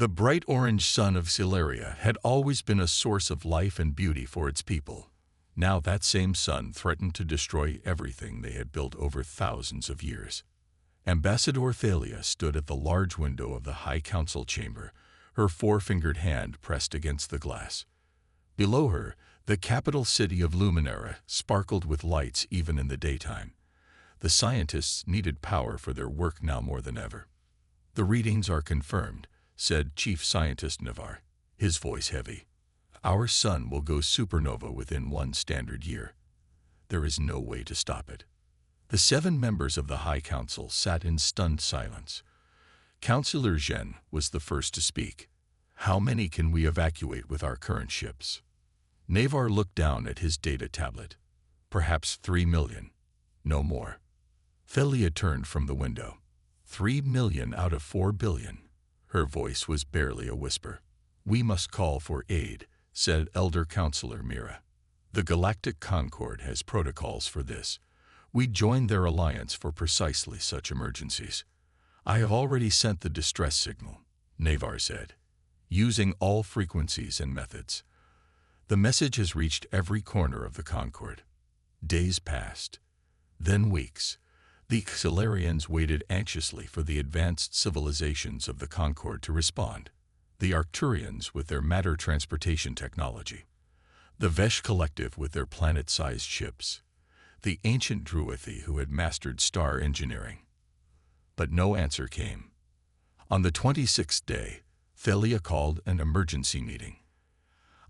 The bright orange sun of Sileria had always been a source of life and beauty for its people. Now that same sun threatened to destroy everything they had built over thousands of years. Ambassador Thalia stood at the large window of the High Council chamber, her four-fingered hand pressed against the glass. Below her, the capital city of Luminera sparkled with lights even in the daytime. The scientists needed power for their work now more than ever. "The readings are confirmed," said Chief Scientist Navar, his voice heavy. "Our sun will go supernova within 1 standard year. There is no way to stop it." The 7 members of the High Council sat in stunned silence. Councillor Zhen was the first to speak. "How many can we evacuate with our current ships?" Navar looked down at his data tablet. "Perhaps 3 million. No more." Thalia turned from the window. 3 million out of 4 billion. Her voice was barely a whisper. "We must call for aid," said Elder Counselor Mira. "The Galactic Concord has protocols for this. We joined their alliance for precisely such emergencies." "I have already sent the distress signal," Navar said, "using all frequencies and methods. The message has reached every corner of the Concord." Days passed, then weeks. The Xilarians waited anxiously for the advanced civilizations of the Concord to respond. The Arcturians with their matter transportation technology, the Vesh Collective with their planet-sized ships, the ancient Druithi who had mastered star engineering. But no answer came. On the 26th day, Thalia called an emergency meeting.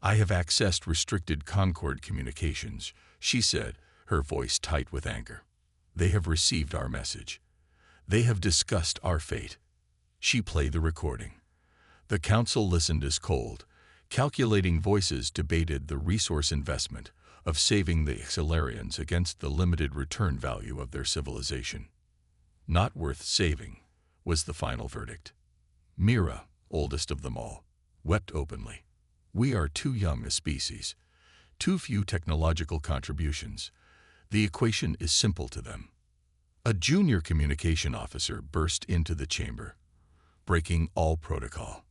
"I have accessed restricted Concord communications," she said, her voice tight with anger. "They have received our message. They have discussed our fate." She played the recording. The council listened as cold, calculating voices debated the resource investment of saving the Xilarians against the limited return value of their civilization. "Not worth saving," was the final verdict. Mira, oldest of them all, wept openly. "We are too young a species, too few technological contributions. The equation is simple to them." A junior communication officer burst into the chamber, breaking all protocol.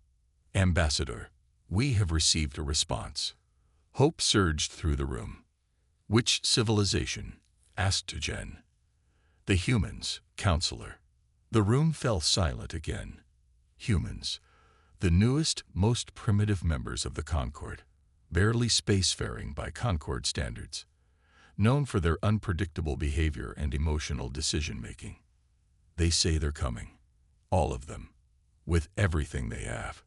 "Ambassador, we have received a response." Hope surged through the room. "Which civilization?" asked Jen. "The humans, Counselor." The room fell silent again. Humans, the newest, most primitive members of the Concord, barely spacefaring by Concord standards, known for their unpredictable behavior and emotional decision-making. "They say they're coming. All of them. With everything they have."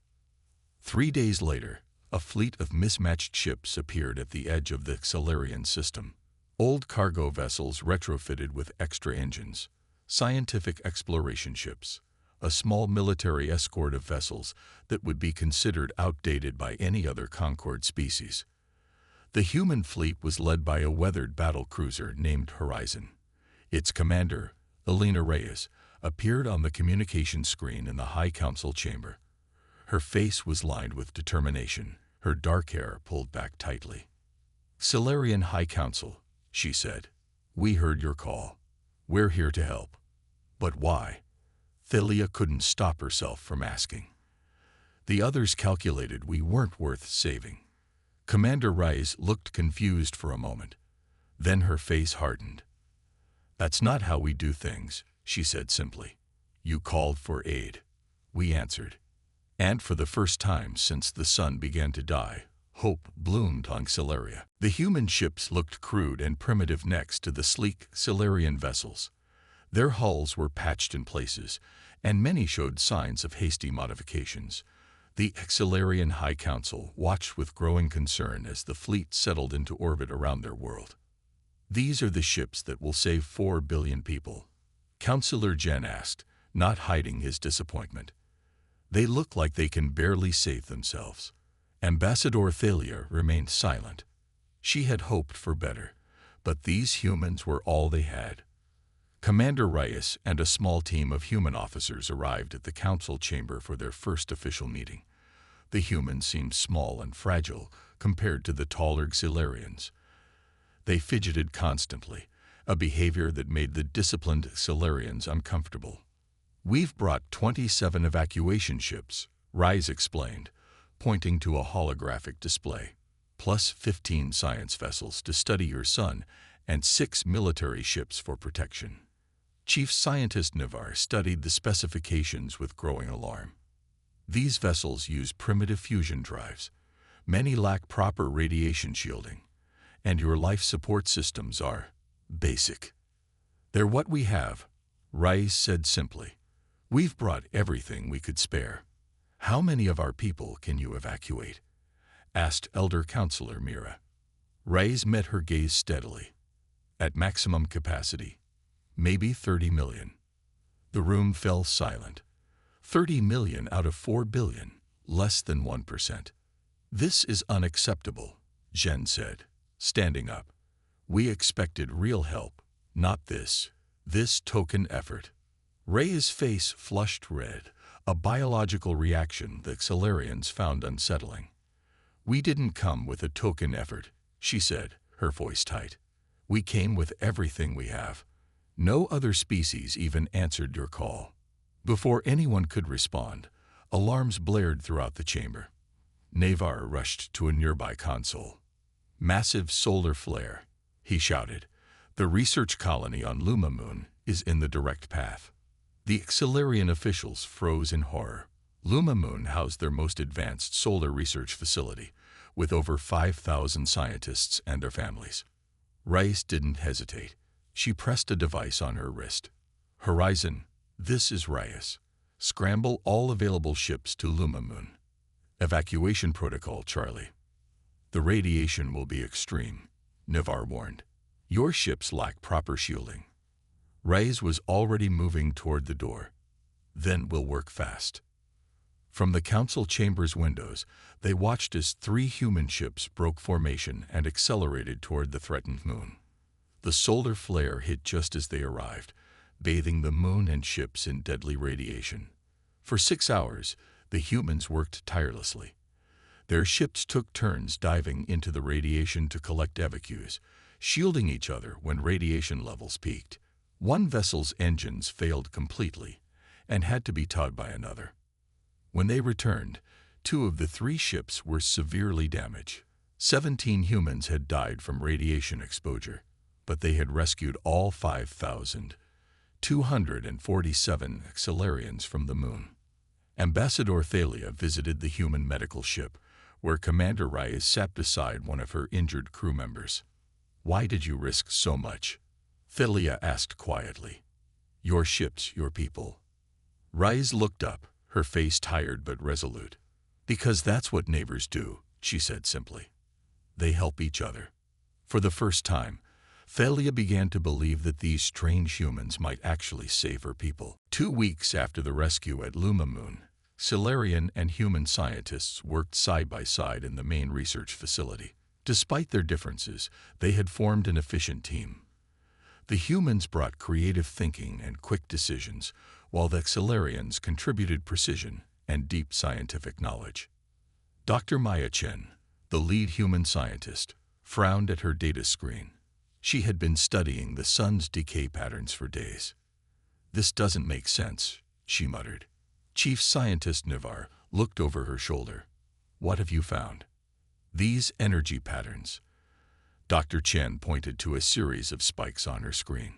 3 days later, a fleet of mismatched ships appeared at the edge of the Xilarian system. Old cargo vessels retrofitted with extra engines, scientific exploration ships, a small military escort of vessels that would be considered outdated by any other Concord species. The human fleet was led by a weathered battle cruiser named Horizon. Its commander, Elena Reyes, appeared on the communication screen in the High Council chamber. Her face was lined with determination, her dark hair pulled back tightly. "Xilarian High Council," she said, "we heard your call. We're here to help." "But why?" Thalia couldn't stop herself from asking. "The others calculated we weren't worth saving." Commander Reyes looked confused for a moment. Then her face hardened. "That's not how we do things," she said simply. "You called for aid. We answered." And for the first time since the sun began to die, hope bloomed on Xilaria. The human ships looked crude and primitive next to the sleek Xilarian vessels. Their hulls were patched in places, and many showed signs of hasty modifications. The Xilarian High Council watched with growing concern as the fleet settled into orbit around their world. "These are the ships that will save 4 billion people," Counselor Jen asked, not hiding his disappointment. "They look like they can barely save themselves." Ambassador Thalia remained silent. She had hoped for better, but these humans were all they had. Commander Reyes and a small team of human officers arrived at the council chamber for their first official meeting. The humans seemed small and fragile compared to the taller Xilarians. They fidgeted constantly, a behavior that made the disciplined Xilarians uncomfortable. "We've brought 27 evacuation ships," Rise explained, pointing to a holographic display. Plus 15 science vessels to study your sun and 6 military ships for protection. Chief Scientist Navar studied the specifications with growing alarm. These vessels use primitive fusion drives. Many lack proper radiation shielding, and your life support systems are basic. They're what we have, Rais said simply. We've brought everything we could spare. How many of our people can you evacuate? Asked Elder Counselor Mira. Rais met her gaze steadily. At maximum capacity, maybe 30 million. The room fell silent. 30 million out of 4 billion, less than 1%. This is unacceptable, Jen said, standing up. We expected real help, not this token effort. Ray's face flushed red, a biological reaction the Xelarians found unsettling. We didn't come with a token effort, she said, her voice tight. We came with everything we have. No other species even answered your call. Before anyone could respond, alarms blared throughout the chamber. Navar rushed to a nearby console. Massive solar flare, he shouted. The research colony on Luma Moon is in the direct path. The Xelarian officials froze in horror. Luma Moon housed their most advanced solar research facility, with over 5,000 scientists and their families. Rice didn't hesitate. She pressed a device on her wrist. Horizon, this is Rias. Scramble all available ships to Luma Moon. Evacuation protocol, Charlie. The radiation will be extreme, Navar warned. Your ships lack proper shielding. Rice was already moving toward the door. Then we'll work fast. From the council chamber's windows, they watched as 3 human ships broke formation and accelerated toward the threatened moon. The solar flare hit just as they arrived, bathing the moon and ships in deadly radiation. For 6 hours, the humans worked tirelessly. Their ships took turns diving into the radiation to collect evacuees, shielding each other when radiation levels peaked. One vessel's engines failed completely and had to be towed by another. When they returned, 2 of the 3 ships were severely damaged. 17 humans had died from radiation exposure, but they had rescued all 5,247 Xelarians from the moon. Ambassador Thalia visited the human medical ship, where Commander Reyes sat beside one of her injured crew members. Why did you risk so much? Thalia asked quietly. Your ships, your people. Reyes looked up, her face tired but resolute. Because that's what neighbors do, she said simply. They help each other. For the first time, Thalia began to believe that these strange humans might actually save her people. 2 weeks after the rescue at Luma Moon, Xelarian and human scientists worked side by side in the main research facility. Despite their differences, they had formed an efficient team. The humans brought creative thinking and quick decisions, while the Xelarians contributed precision and deep scientific knowledge. Dr. Maya Chen, the lead human scientist, frowned at her data screen. She had been studying the sun's decay patterns for days. This doesn't make sense, she muttered. Chief Scientist Navar looked over her shoulder. What have you found? These energy patterns. Dr. Chen pointed to a series of spikes on her screen.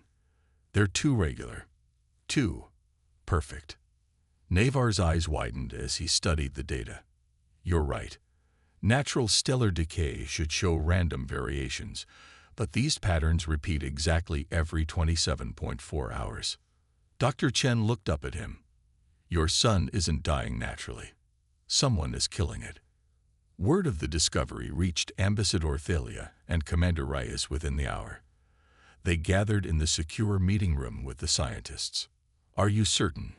They're too regular. Too perfect. Navar's eyes widened as he studied the data. You're right. Natural stellar decay should show random variations, but these patterns repeat exactly every 27.4 hours. Dr. Chen looked up at him. Your sun isn't dying naturally. Someone is killing it. Word of the discovery reached Ambassador Thalia and Commander Reyes within the hour. They gathered in the secure meeting room with the scientists. Are you certain?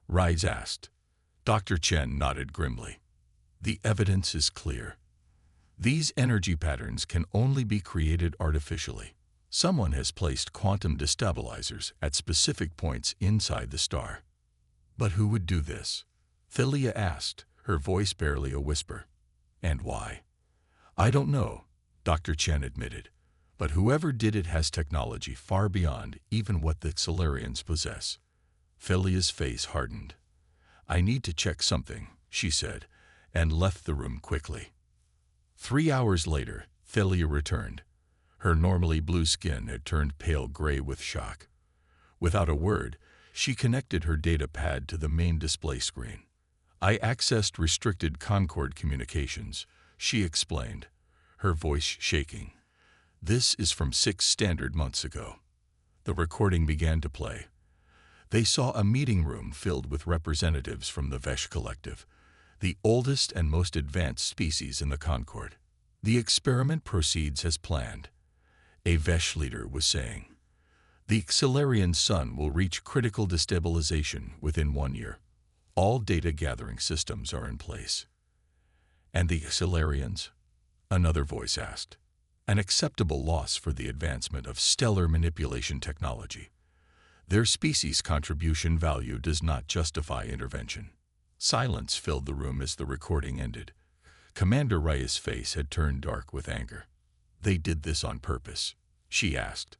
Reyes asked. Dr. Chen nodded grimly. The evidence is clear. These energy patterns can only be created artificially. Someone has placed quantum destabilizers at specific points inside the star. But who would do this? Thalia asked, her voice barely a whisper. And why? I don't know, Dr. Chen admitted, but whoever did it has technology far beyond even what the Xelarians possess. Thalia's face hardened. I need to check something, she said, and left the room quickly. 3 hours later, Thalia returned. Her normally blue skin had turned pale gray with shock. Without a word, she connected her data pad to the main display screen. I accessed restricted Concord communications, she explained, her voice shaking. This is from 6 standard months ago. The recording began to play. They saw a meeting room filled with representatives from the Vesh Collective, the oldest and most advanced species in the Concord. The experiment proceeds as planned, a Vesh leader was saying. The Xilarian sun will reach critical destabilization within 1 year. All data gathering systems are in place. And the Xilarians? Another voice asked. An acceptable loss for the advancement of stellar manipulation technology. Their species' contribution value does not justify intervention. Silence filled the room as the recording ended. Commander Raya's face had turned dark with anger. They did this on purpose, she asked.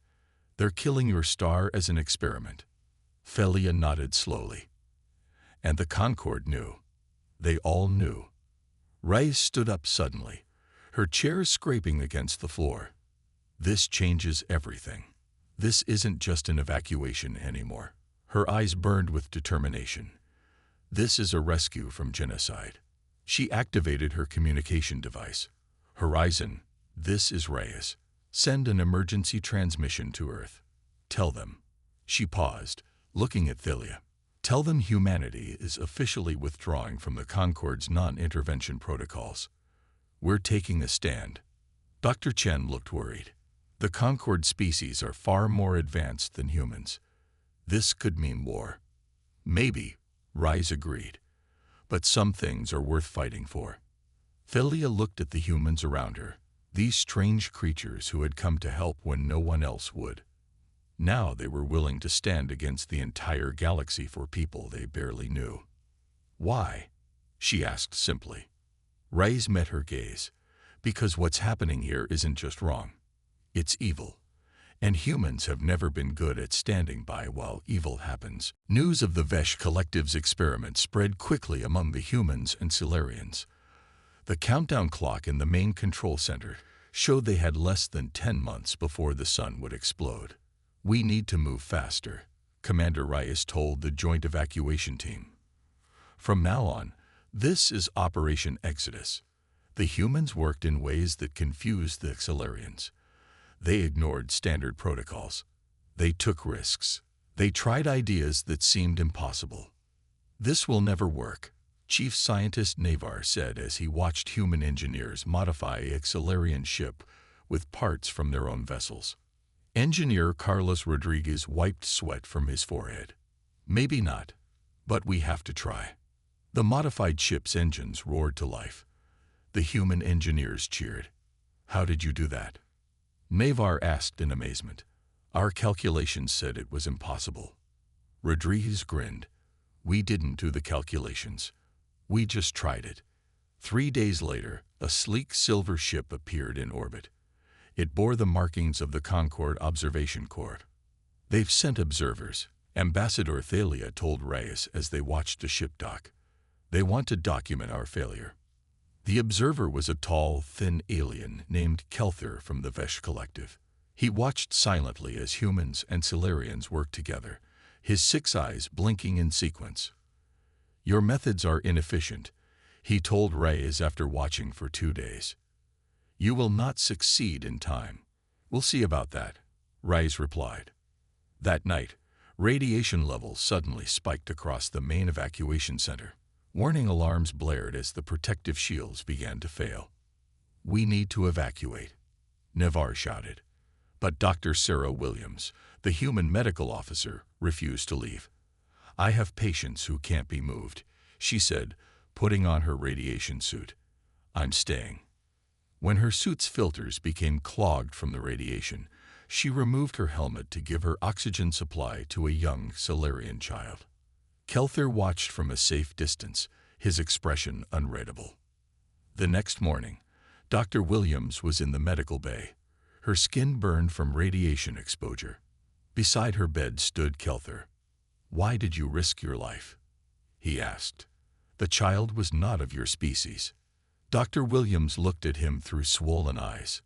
They're killing your star as an experiment. Thalia nodded slowly. And the Concord knew. They all knew. Raya stood up suddenly, her chair scraping against the floor. This changes everything. This isn't just an evacuation anymore. Her eyes burned with determination. This is a rescue from genocide. She activated her communication device. Horizon, this is Reyes. Send an emergency transmission to Earth. Tell them. She paused, looking at Thalia. Tell them humanity is officially withdrawing from the Concord's non-intervention protocols. We're taking a stand. Dr. Chen looked worried. The Concord species are far more advanced than humans. This could mean war. Maybe, Rise agreed. But some things are worth fighting for. Thalia looked at the humans around her, these strange creatures who had come to help when no one else would. Now they were willing to stand against the entire galaxy for people they barely knew. Why? She asked simply. Rise met her gaze. Because what's happening here isn't just wrong. It's evil. And humans have never been good at standing by while evil happens. News of the Vesh Collective's experiment spread quickly among the humans and Xilarians. The countdown clock in the main control center showed they had less than 10 months before the sun would explode. We need to move faster, Commander Reyes told the joint evacuation team. From now on, this is Operation Exodus. The humans worked in ways that confused the Xilarians. They ignored standard protocols. They took risks. They tried ideas that seemed impossible. This will never work, Chief Scientist Navar said as he watched human engineers modify a Xilarian ship with parts from their own vessels. Engineer Carlos Rodriguez wiped sweat from his forehead. Maybe not, but we have to try. The modified ship's engines roared to life. The human engineers cheered. How did you do that? Navar asked in amazement. Our calculations said it was impossible. Rodriguez grinned. We didn't do the calculations. We just tried it. 3 days later, a sleek silver ship appeared in orbit. It bore the markings of the Concord Observation Corps. They've sent observers, Ambassador Thalia told Reyes as they watched the ship dock. They want to document our failure. The observer was a tall, thin alien named Kelther from the Vesh Collective. He watched silently as humans and Xilarians worked together, his 6 eyes blinking in sequence. Your methods are inefficient, he told Reyes after watching for 2 days. You will not succeed in time. We'll see about that, Reyes replied. That night, radiation levels suddenly spiked across the main evacuation center. Warning alarms blared as the protective shields began to fail. We need to evacuate, Navar shouted. But Dr. Sarah Williams, the human medical officer, refused to leave. I have patients who can't be moved, she said, putting on her radiation suit. I'm staying. When her suit's filters became clogged from the radiation, she removed her helmet to give her oxygen supply to a young Xilarian child. Kelther watched from a safe distance, his expression unreadable. The next morning, Dr. Williams was in the medical bay. Her skin burned from radiation exposure. Beside her bed stood Kelther. Why did you risk your life? He asked. The child was not of your species. Dr. Williams looked at him through swollen eyes.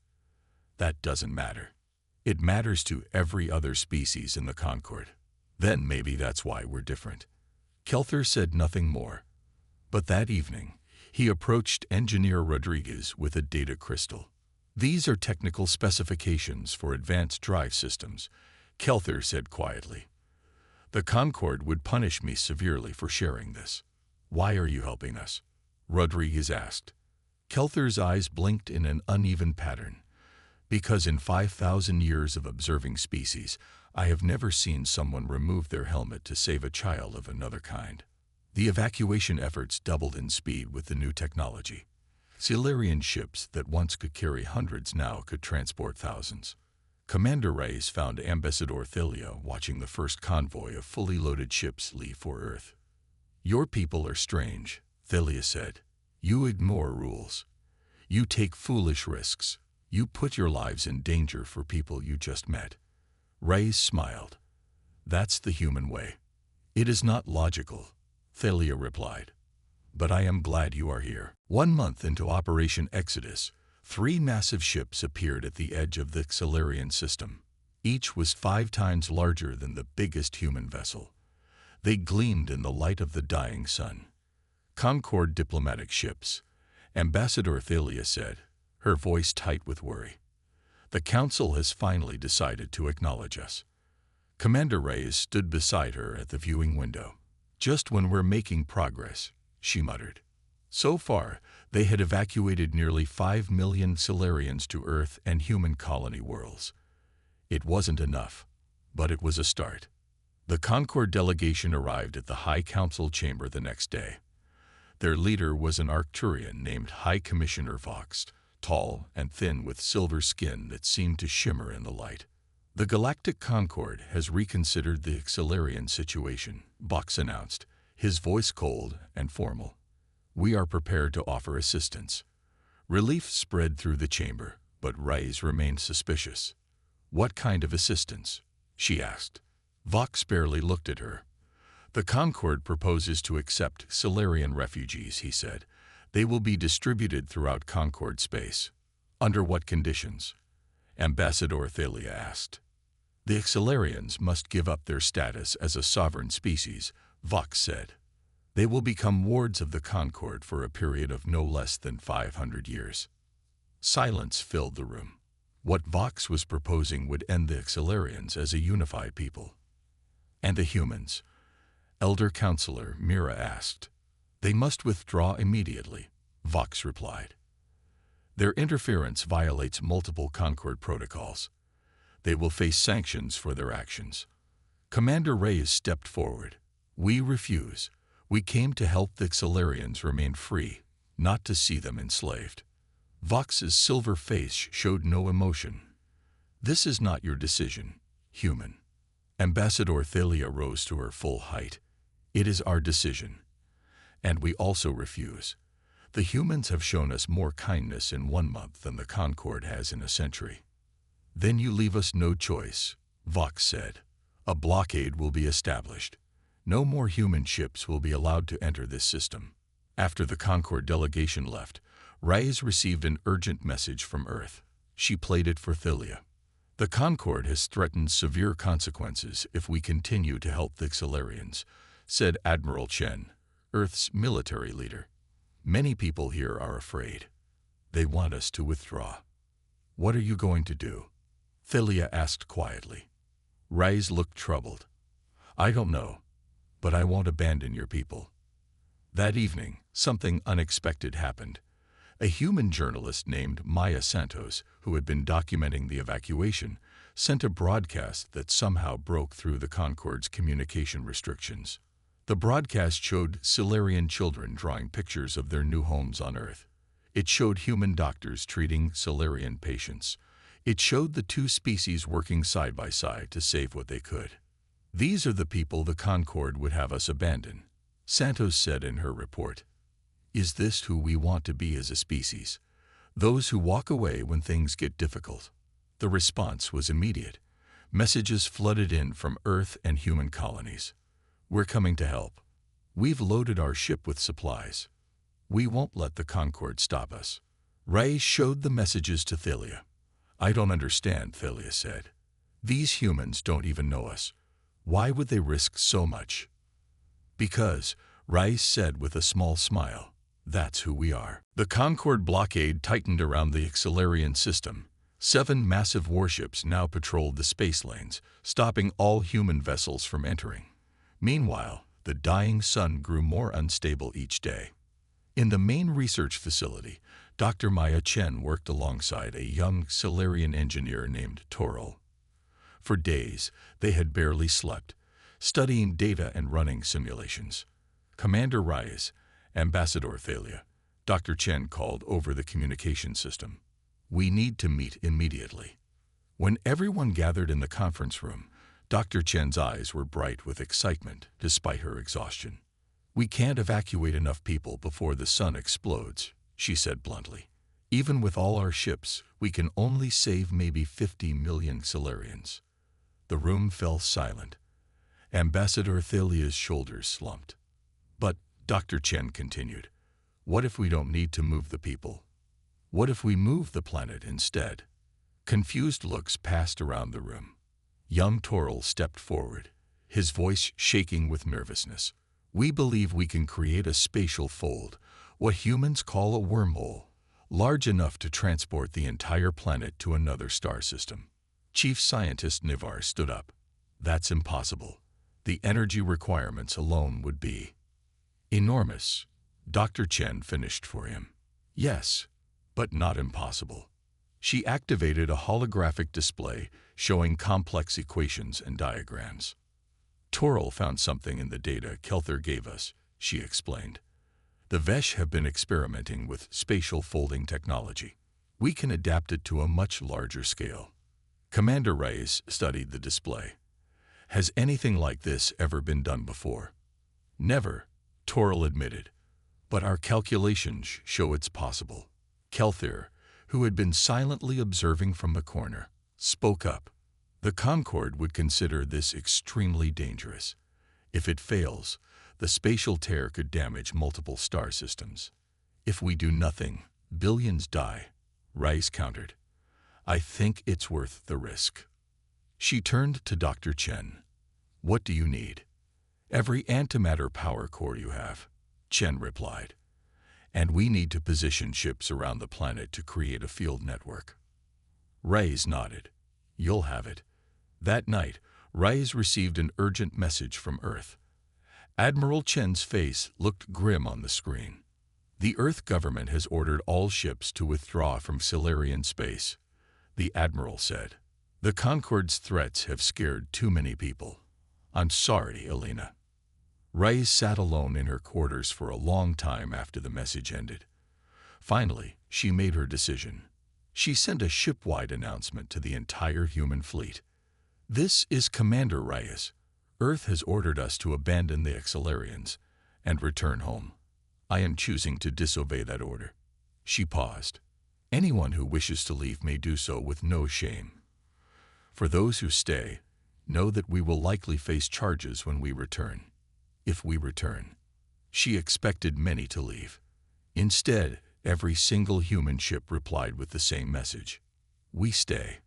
That doesn't matter. It matters to every other species in the Concord. Then maybe that's why we're different. Kelther said nothing more. But that evening, he approached Engineer Rodriguez with a data crystal. These are technical specifications for advanced drive systems, Kelther said quietly. The Concord would punish me severely for sharing this. Why are you helping us? Rodriguez asked. Kelther's eyes blinked in an uneven pattern. Because in 5,000 years of observing species, I have never seen someone remove their helmet to save a child of another kind. The evacuation efforts doubled in speed with the new technology. Silurian ships that once could carry hundreds now could transport thousands. Commander Reyes found Ambassador Thalia watching the first convoy of fully loaded ships leave for Earth. Your people are strange, Thalia said. You ignore rules. You take foolish risks. You put your lives in danger for people you just met. Reyes smiled. That's the human way. It is not logical, Thalia replied. But I am glad you are here. 1 month into Operation Exodus, 3 massive ships appeared at the edge of the Silurian system. Each was 5 times larger than the biggest human vessel. They gleamed in the light of the dying sun. Concord diplomatic ships, Ambassador Thalia said, her voice tight with worry. The Council has finally decided to acknowledge us. Commander Reyes stood beside her at the viewing window. Just when we're making progress, she muttered. So far, they had evacuated nearly 5 million Silurians to Earth and human colony worlds. It wasn't enough, but it was a start. The Concord delegation arrived at the High Council chamber the next day. Their leader was an Arcturian named High Commissioner Vox, tall and thin with silver skin that seemed to shimmer in the light. The Galactic Concord has reconsidered the Silurian situation, Vox announced, his voice cold and formal. We are prepared to offer assistance. Relief spread through the chamber, but Reyes remained suspicious. What kind of assistance? She asked. Vox barely looked at her. The Concord proposes to accept Silurian refugees, he said. They will be distributed throughout Concord space. Under what conditions? Ambassador Thalia asked. The Silurians must give up their status as a sovereign species, Vox said. They will become wards of the Concord for a period of no less than 500 years. Silence filled the room. What Vox was proposing would end the Silurians as a unified people. And the humans? Elder Counselor Mira asked. They must withdraw immediately, Vox replied. Their interference violates multiple Concord protocols. They will face sanctions for their actions. Commander Reyes stepped forward. We refuse. We came to help the Silurians remain free, not to see them enslaved. Vox's silver face showed no emotion. This is not your decision, human. Ambassador Thalia rose to her full height. It is our decision. And we also refuse. The humans have shown us more kindness in 1 month than the Concord has in a century. Then you leave us no choice, Vox said. A blockade will be established. No more human ships will be allowed to enter this system. After the Concord delegation left, Reyes received an urgent message from Earth. She played it for Thalia. The Concord has threatened severe consequences if we continue to help the Silurians, said Admiral Chen, Earth's military leader. Many people here are afraid. They want us to withdraw. What are you going to do? Thalia asked quietly. Reyes looked troubled. I don't know, but I won't abandon your people. That evening, something unexpected happened. A human journalist named Maya Santos, who had been documenting the evacuation, sent a broadcast that somehow broke through the Concord's communication restrictions. The broadcast showed Silurian children drawing pictures of their new homes on Earth. It showed human doctors treating Silurian patients. It showed the two species working side by side to save what they could. These are the people the Concord would have us abandon, Santos said in her report. Is this who we want to be as a species? Those who walk away when things get difficult? The response was immediate. Messages flooded in from Earth and human colonies. We're coming to help. We've loaded our ship with supplies. We won't let the Concorde stop us. Ray showed the messages to Thalia. I don't understand, Thalia said. These humans don't even know us. Why would they risk so much? Because, Ray said with a small smile, that's who we are. The Concorde blockade tightened around the Accelerian system. 7 massive warships now patrolled the space lanes, stopping all human vessels from entering. Meanwhile, the dying sun grew more unstable each day. In the main research facility, Dr. Maya Chen worked alongside a young Solarian engineer named Toril. For days, they had barely slept, studying data and running simulations. Commander Reyes, Ambassador Thalia, Dr. Chen called over the communication system. We need to meet immediately. When everyone gathered in the conference room, Dr. Chen's eyes were bright with excitement despite her exhaustion. We can't evacuate enough people before the sun explodes, she said bluntly. Even with all our ships, we can only save maybe 50 million Solarians. The room fell silent. Ambassador Thalia's shoulders slumped. But, Dr. Chen continued, what if we don't need to move the people? What if we move the planet instead? Confused looks passed around the room. Young Toril stepped forward, his voice shaking with nervousness. We believe we can create a spatial fold, what humans call a wormhole, large enough to transport the entire planet to another star system. Chief Scientist Nivar stood up. That's impossible. The energy requirements alone would be enormous. Dr. Chen finished for him. Yes, but not impossible. She activated a holographic display showing complex equations and diagrams. Toril found something in the data Kelther gave us, she explained. The Vesh have been experimenting with spatial folding technology. We can adapt it to a much larger scale. Commander Reyes studied the display. Has anything like this ever been done before? Never, Toril admitted. But our calculations show it's possible. Kelther, who had been silently observing from the corner, spoke up. The Concorde would consider this extremely dangerous. If it fails, the spatial tear could damage multiple star systems. If we do nothing, billions die, Rice countered. I think it's worth the risk. She turned to Dr. Chen. What do you need? Every antimatter power core you have, Chen replied. And we need to position ships around the planet to create a field network. Reyes nodded. You'll have it. That night, Reyes received an urgent message from Earth. Admiral Chen's face looked grim on the screen. The Earth government has ordered all ships to withdraw from Solarian space, the Admiral said. The Concorde's threats have scared too many people. I'm sorry, Elena. Reyes sat alone in her quarters for a long time after the message ended. Finally, she made her decision. She sent a ship-wide announcement to the entire human fleet. This is Commander Reyes. Earth has ordered us to abandon the Accelerians and return home. I am choosing to disobey that order. She paused. Anyone who wishes to leave may do so with no shame. For those who stay, know that we will likely face charges when we return. If we return. She expected many to leave. Instead, every single human ship replied with the same message. We stay.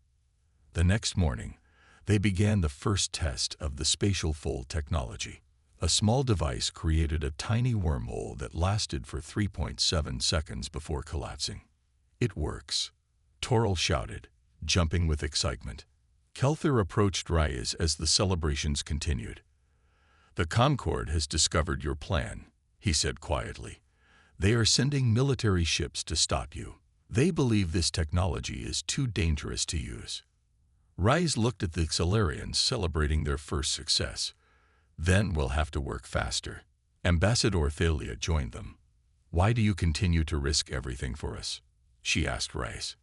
The next morning, they began the first test of the spatial fold technology. A small device created a tiny wormhole that lasted for 3.7 seconds before collapsing. It works, Toril shouted, jumping with excitement. Kelther approached Reyes as the celebrations continued. The Concorde has discovered your plan, he said quietly. They are sending military ships to stop you. They believe this technology is too dangerous to use. Reyes looked at the Solarians celebrating their first success. Then we'll have to work faster. Ambassador Thalia joined them. Why do you continue to risk everything for us? She asked Reyes.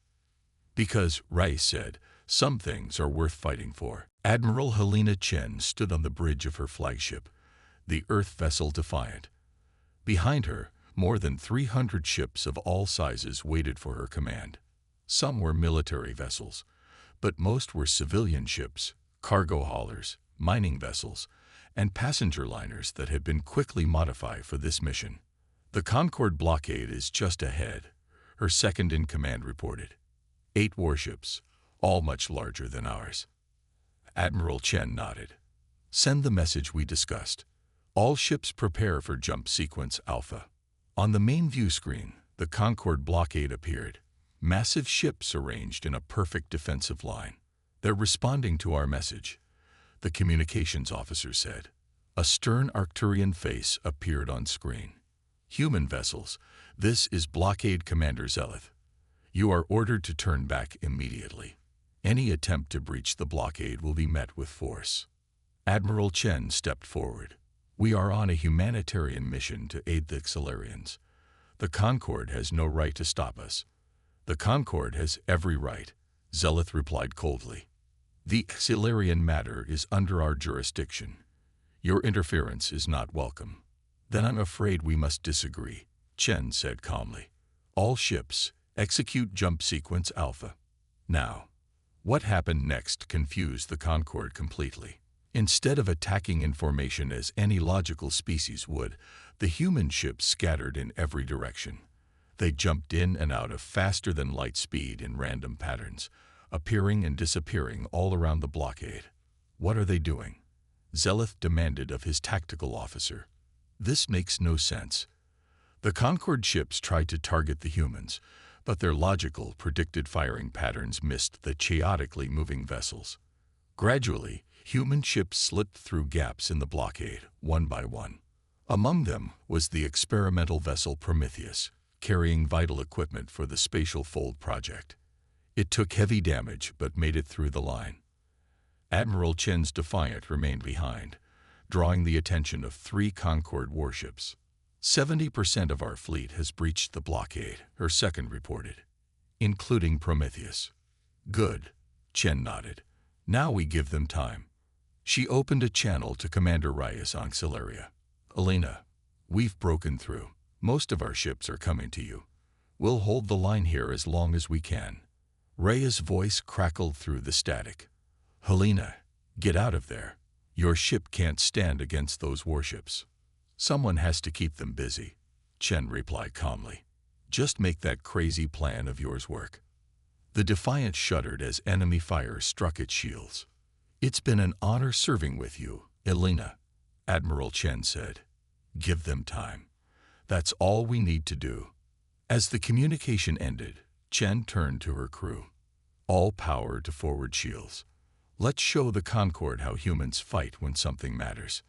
Because, Reyes said, some things are worth fighting for. Admiral Helena Chen stood on the bridge of her flagship, the Earth vessel Defiant. Behind her, more than 300 ships of all sizes waited for her command. Some were military vessels, but most were civilian ships, cargo haulers, mining vessels, and passenger liners that had been quickly modified for this mission. The Concorde blockade is just ahead, her second-in-command reported. 8 warships, all much larger than ours. Admiral Chen nodded. Send the message we discussed. All ships prepare for jump sequence Alpha. On the main view screen, the Concorde blockade appeared. Massive ships arranged in a perfect defensive line. They're responding to our message, the communications officer said. A stern Arcturian face appeared on screen. Human vessels, this is Blockade Commander Zelith. You are ordered to turn back immediately. Any attempt to breach the blockade will be met with force. Admiral Chen stepped forward. We are on a humanitarian mission to aid the Xilarians. The Concorde has no right to stop us. The Concorde has every right, Zelith replied coldly. The Xilarian matter is under our jurisdiction. Your interference is not welcome. Then I'm afraid we must disagree, Chen said calmly. All ships, execute jump sequence Alpha. Now, what happened next confused the Concorde completely. Instead of attacking in formation as any logical species would, the human ships scattered in every direction. They jumped in and out of faster-than-light speed in random patterns, appearing and disappearing all around the blockade. What are they doing? Zelith demanded of his tactical officer. This makes no sense. The Concorde ships tried to target the humans, but their logical, predicted firing patterns missed the chaotically moving vessels. Gradually, human ships slipped through gaps in the blockade, one by one. Among them was the experimental vessel Prometheus, carrying vital equipment for the Spatial Fold project. It took heavy damage but made it through the line. Admiral Chen's Defiant remained behind, drawing the attention of 3 Concorde warships. 70% of our fleet has breached the blockade, her second reported, including Prometheus. Good, Chen nodded. Now we give them time. She opened a channel to Commander Reyes on Sileria. Elena, we've broken through. Most of our ships are coming to you. We'll hold the line here as long as we can. Reyes' voice crackled through the static. Helena, get out of there. Your ship can't stand against those warships. Someone has to keep them busy, Chen replied calmly. Just make that crazy plan of yours work. The Defiant shuddered as enemy fire struck its shields. It's been an honor serving with you, Elena, Admiral Chen said. Give them time. That's all we need to do. As the communication ended, Chen turned to her crew. All power to forward shields. Let's show the Concorde how humans fight when something matters.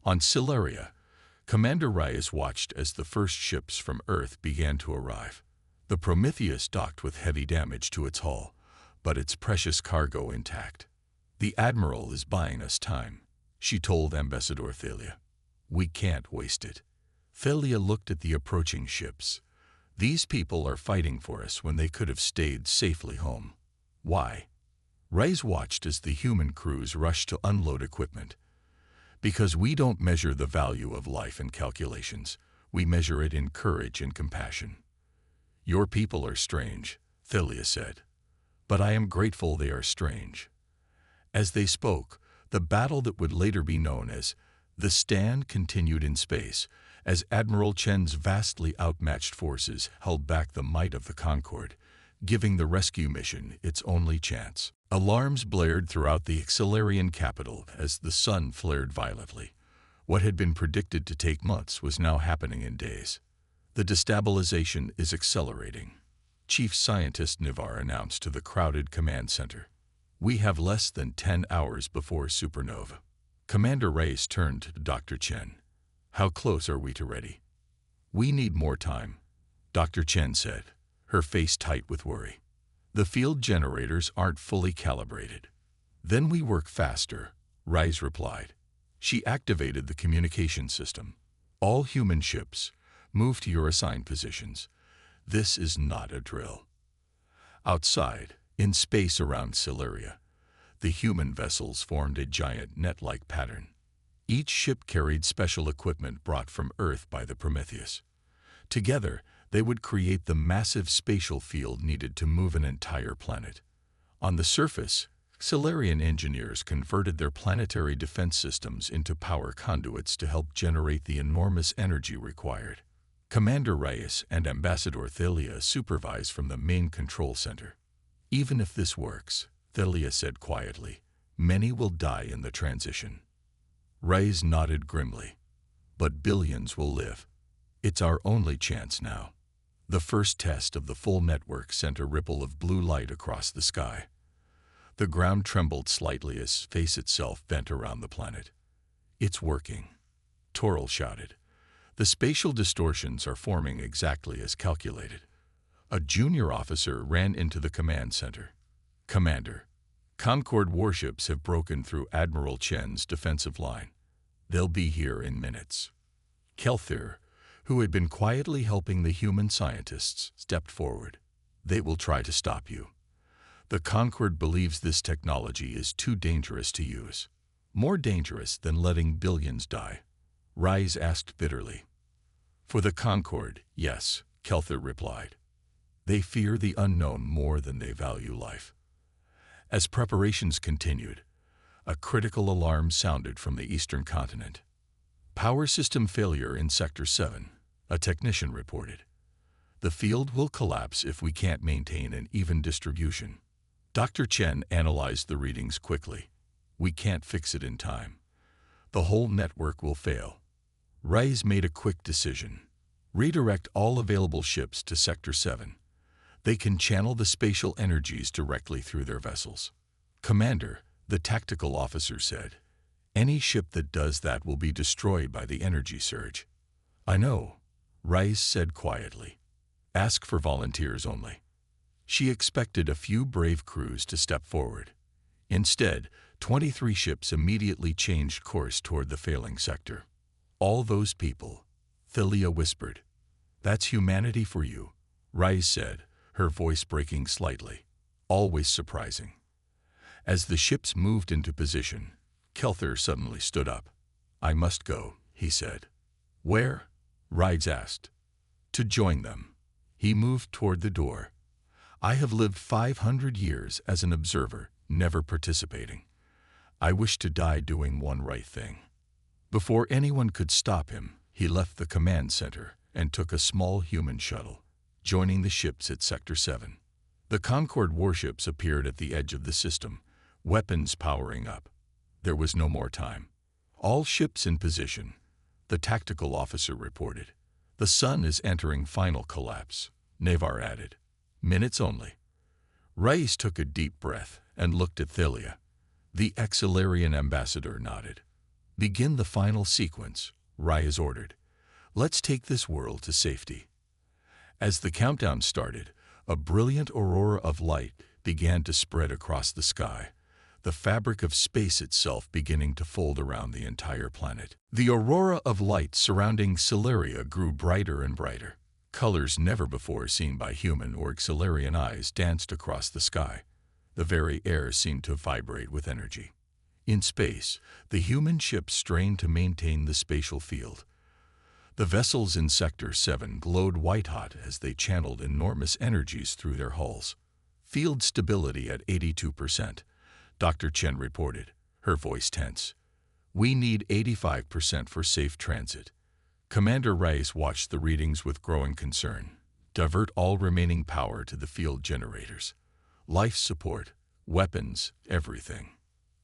On Sileria, Commander Reyes watched as the first ships from Earth began to arrive. The Prometheus docked with heavy damage to its hull, but its precious cargo intact. The Admiral is buying us time, she told Ambassador Thalia. We can't waste it. Thalia looked at the approaching ships. These people are fighting for us when they could have stayed safely home. Why? Reyes watched as the human crews rushed to unload equipment. Because we don't measure the value of life in calculations, we measure it in courage and compassion. Your people are strange, Thalia said, but I am grateful they are strange. As they spoke, the battle that would later be known as the Stand continued in space, as Admiral Chen's vastly outmatched forces held back the might of the Concorde, giving the rescue mission its only chance. Alarms blared throughout the Xilarian capital as the sun flared violently. What had been predicted to take months was now happening in days. The destabilization is accelerating, Chief Scientist Nivar announced to the crowded command center. We have less than 10 hours before supernova. Commander Reyes turned to Dr. Chen. How close are we to ready? We need more time, Dr. Chen said, her face tight with worry. The field generators aren't fully calibrated. Then we work faster, Reyes replied. She activated the communication system. All human ships, move to your assigned positions. This is not a drill. Outside, in space around Sileria, the human vessels formed a giant net-like pattern. Each ship carried special equipment brought from Earth by the Prometheus. Together, they would create the massive spatial field needed to move an entire planet. On the surface, Solarian engineers converted their planetary defense systems into power conduits to help generate the enormous energy required. Commander Reyes and Ambassador Thalia supervise from the main control center. Even if this works, Thalia said quietly, many will die in the transition. Reyes nodded grimly. But billions will live. It's our only chance now. The first test of the full network sent a ripple of blue light across the sky. The ground trembled slightly as space itself bent around the planet. It's working, Toril shouted. The spatial distortions are forming exactly as calculated. A junior officer ran into the command center. Commander, Concord warships have broken through Admiral Chen's defensive line. They'll be here in minutes. Kelthir, who had been quietly helping the human scientists, stepped forward. They will try to stop you. The Concord believes this technology is too dangerous to use. More dangerous than letting billions die. Reyes asked bitterly. For the Concord, yes, Kelthir replied. They fear the unknown more than they value life. As preparations continued, a critical alarm sounded from the eastern continent. Power system failure in Sector 7, a technician reported. The field will collapse if we can't maintain an even distribution. Dr. Chen analyzed the readings quickly. We can't fix it in time. The whole network will fail. Reyes made a quick decision. Redirect all available ships to Sector 7. They can channel the spatial energies directly through their vessels. Commander, the tactical officer said, any ship that does that will be destroyed by the energy surge. I know, Reyes said quietly. Ask for volunteers only. She expected a few brave crews to step forward. Instead, 23 ships immediately changed course toward the failing sector. All those people, Thalia whispered. That's humanity for you, Reyes said, her voice breaking slightly. Always surprising. As the ships moved into position, Kelthir suddenly stood up. I must go, he said. Where? Reyes asked. To join them. He moved toward the door. I have lived 500 years as an observer, never participating. I wish to die doing one right thing. Before anyone could stop him, he left the command center and took a small human shuttle, joining the ships at Sector 7. The Concord warships appeared at the edge of the system, weapons powering up. There was no more time. All ships in position, the tactical officer reported. The sun is entering final collapse, Navar added. Minutes only. Reyes took a deep breath and looked at Thalia. The Exilarian ambassador nodded. Begin the final sequence, Reyes ordered. Let's take this world to safety. As the countdown started, a brilliant aurora of light began to spread across the sky, the fabric of space itself beginning to fold around the entire planet. The aurora of light surrounding Celeria grew brighter and brighter. Colors never before seen by human or Exilarian eyes danced across the sky. The very air seemed to vibrate with energy. In space, the human ships strained to maintain the spatial field. The vessels in Sector 7 glowed white-hot as they channeled enormous energies through their hulls. Field stability at 82%, Dr. Chen reported, her voice tense. We need 85% for safe transit. Commander Reyes watched the readings with growing concern. Divert all remaining power to the field generators. Life support, weapons, everything.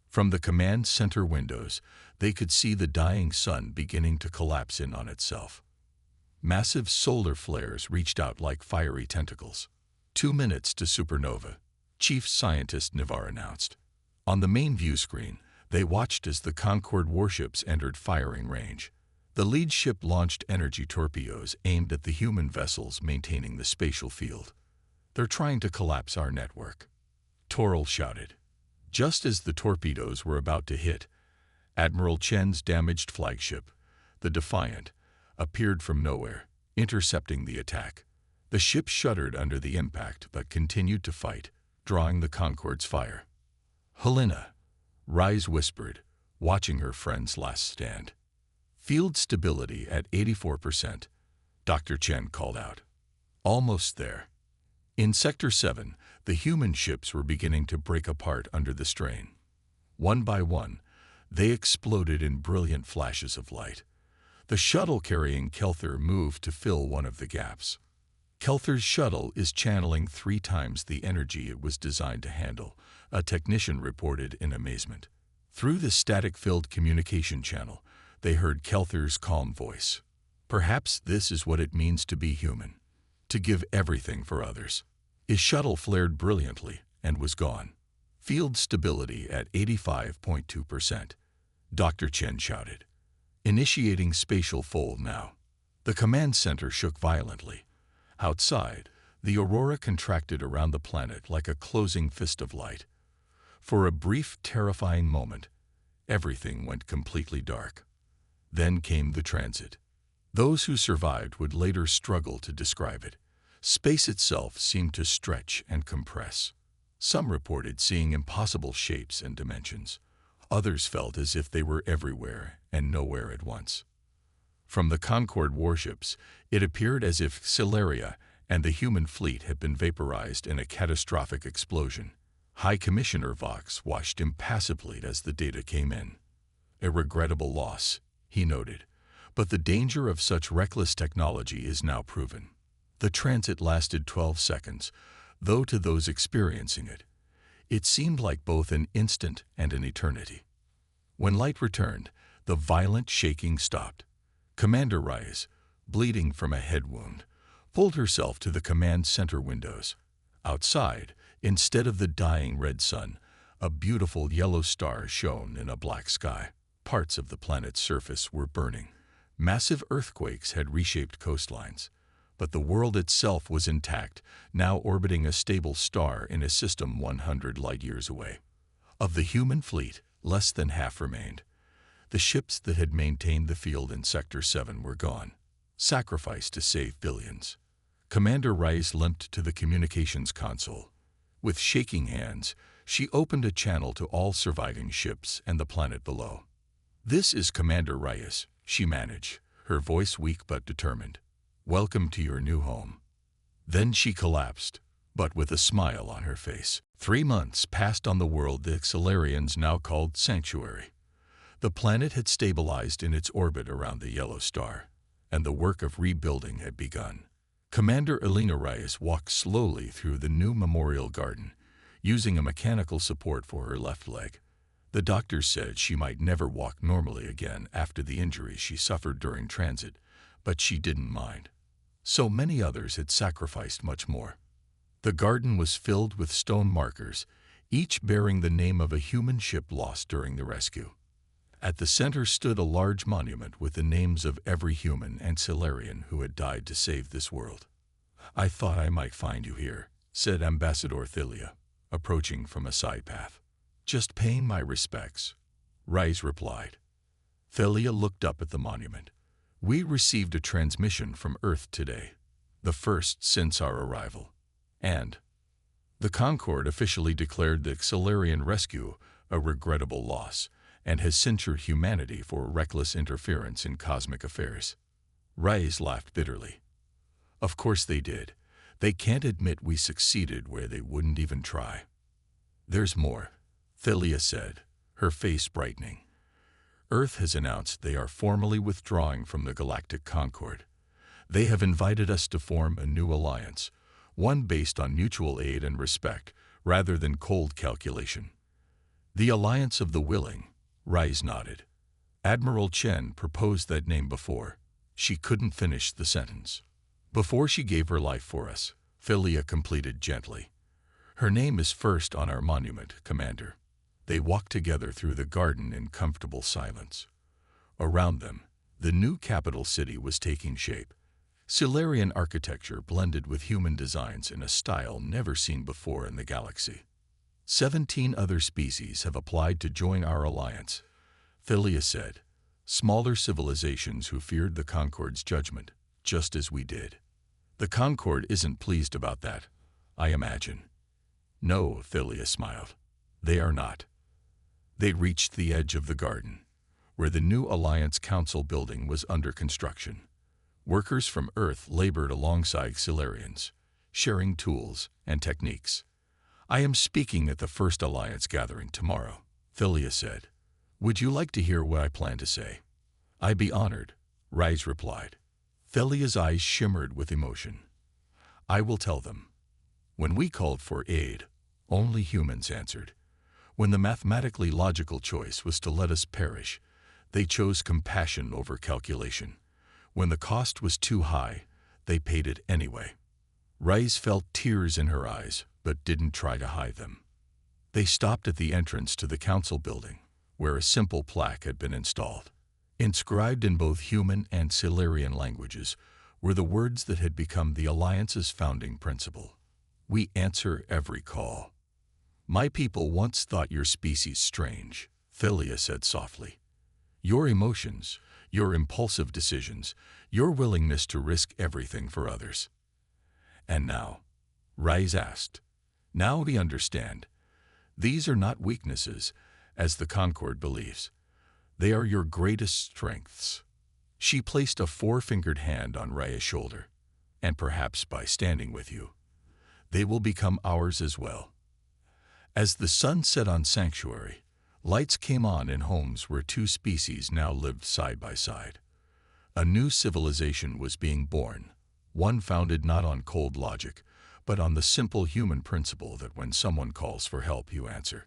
From the command center windows, they could see the dying sun beginning to collapse in on itself. Massive solar flares reached out like fiery tentacles. 2 minutes to supernova, Chief Scientist Navar announced. On the main view screen, they watched as the Concord warships entered firing range. The lead ship launched energy torpedoes aimed at the human vessels maintaining the spatial field. They're trying to collapse our network, Toril shouted. Just as the torpedoes were about to hit, Admiral Chen's damaged flagship, the Defiant, appeared from nowhere, intercepting the attack. The ship shuddered under the impact but continued to fight, drawing the Concord's fire. Helena, Reyes whispered, watching her friend's last stand. Field stability at 84%, Dr. Chen called out. Almost there. In Sector 7, the human ships were beginning to break apart under the strain. One by one, they exploded in brilliant flashes of light. The shuttle carrying Kelther moved to fill one of the gaps. Kelther's shuttle is channeling 3 times the energy it was designed to handle, a technician reported in amazement. Through the static-filled communication channel, they heard Kelther's calm voice. Perhaps this is what it means to be human, to give everything for others. His shuttle flared brilliantly and was gone. Field stability at 85.2%. Dr. Chen shouted. Initiating spatial fold now. The command center shook violently. Outside, the aurora contracted around the planet like a closing fist of light. For a brief, terrifying moment, everything went completely dark. Then came the transit. Those who survived would later struggle to describe it. Space itself seemed to stretch and compress. Some reported seeing impossible shapes and dimensions. Others felt as if they were everywhere and nowhere at once. From the Concorde warships, it appeared as if Sileria and the human fleet had been vaporized in a catastrophic explosion. High Commissioner Vox watched impassively as the data came in. A regrettable loss, he noted, but the danger of such reckless technology is now proven. The transit lasted 12 seconds, though to those experiencing it, it seemed like both an instant and an eternity. When light returned, the violent shaking stopped. Commander Reyes, bleeding from a head wound, pulled herself to the command center windows. Outside, instead of the dying red sun, a beautiful yellow star shone in a black sky. Parts of the planet's surface were burning. Massive earthquakes had reshaped coastlines, but the world itself was intact, now orbiting a stable star in a system 100 light-years away. Of the human fleet, less than half remained. The ships that had maintained the field in Sector 7 were gone, sacrificed to save billions. Commander Rice limped to the communications console. With shaking hands, she opened a channel to all surviving ships and the planet below. "This is Commander Reyes," she managed, her voice weak but determined. "Welcome to your new home." Then she collapsed, but with a smile on her face. 3 months passed on the world the Xilarians now called Sanctuary. The planet had stabilized in its orbit around the yellow star, and the work of rebuilding had begun. Commander Elena Reyes walked slowly through the new memorial garden, using a mechanical support for her left leg. The doctor said she might never walk normally again after the injuries she suffered during transit, but she didn't mind. So many others had sacrificed much more. The garden was filled with stone markers, each bearing the name of a human ship lost during the rescue. At the center stood a large monument with the names of every human and Silarian who had died to save this world. "I thought I might find you here," said Ambassador Thilia, approaching from a side path. "Just paying my respects," Rice replied. Thilia looked up at the monument. "We received a transmission from Earth today, the first since our arrival. And the Concorde officially declared the Xilarian rescue a regrettable loss and has censured humanity for reckless interference in cosmic affairs." Rice laughed bitterly. "Of course they did. They can't admit we succeeded where they wouldn't even try." "There's more," Thilia said, her face brightening. "Earth has announced they are formally withdrawing from the Galactic Concorde. They have invited us to form a new alliance, one based on mutual aid and respect rather than cold calculation. The Alliance of the Willing," Rice nodded. "Admiral Chen proposed that name before." She couldn't finish the sentence. "Before she gave her life for us," Thilia completed gently. "Her name is first on our monument, Commander." They walked together through the garden in comfortable silence. Around them, the new capital city was taking shape. Silarian architecture blended with human designs in a style never seen before in the galaxy. 17 other species have applied to join our alliance," Thilia said. "Smaller civilizations who feared the Concorde's judgment, just as we did. The Concorde isn't pleased about that, I imagine." "No," Thilia smiled. "They are not." They reached the edge of the garden, where the new Alliance Council building was under construction. Workers from Earth labored alongside Silarians, sharing tools and techniques. I am speaking at the first Alliance gathering tomorrow, Philia said. Would you like to hear what I plan to say? I'd be honored, Rise replied. Philia's eyes shimmered with emotion. I will tell them. When we called for aid, only humans answered. When the mathematically logical choice was to let us perish, they chose compassion over calculation. When the cost was too high, they paid it anyway. Rise felt tears in her eyes, but didn't try to hide them. They stopped at the entrance to the council building, where a simple plaque had been installed. Inscribed in both human and Silurian languages were the words that had become the Alliance's founding principle. We answer every call. My people once thought your species strange, Philia said softly. Your emotions, your impulsive decisions, your willingness to risk everything for others. And now, Rise asked, now we understand. These are not weaknesses, as the Concord believes. They are your greatest strengths. She placed a four-fingered hand on Raya's shoulder, and perhaps by standing with you, they will become ours as well. As the sun set on Sanctuary, lights came on in homes where two species now lived side by side. A new civilization was being born, one founded not on cold logic, but on the simple human principle that when someone calls for help, you answer.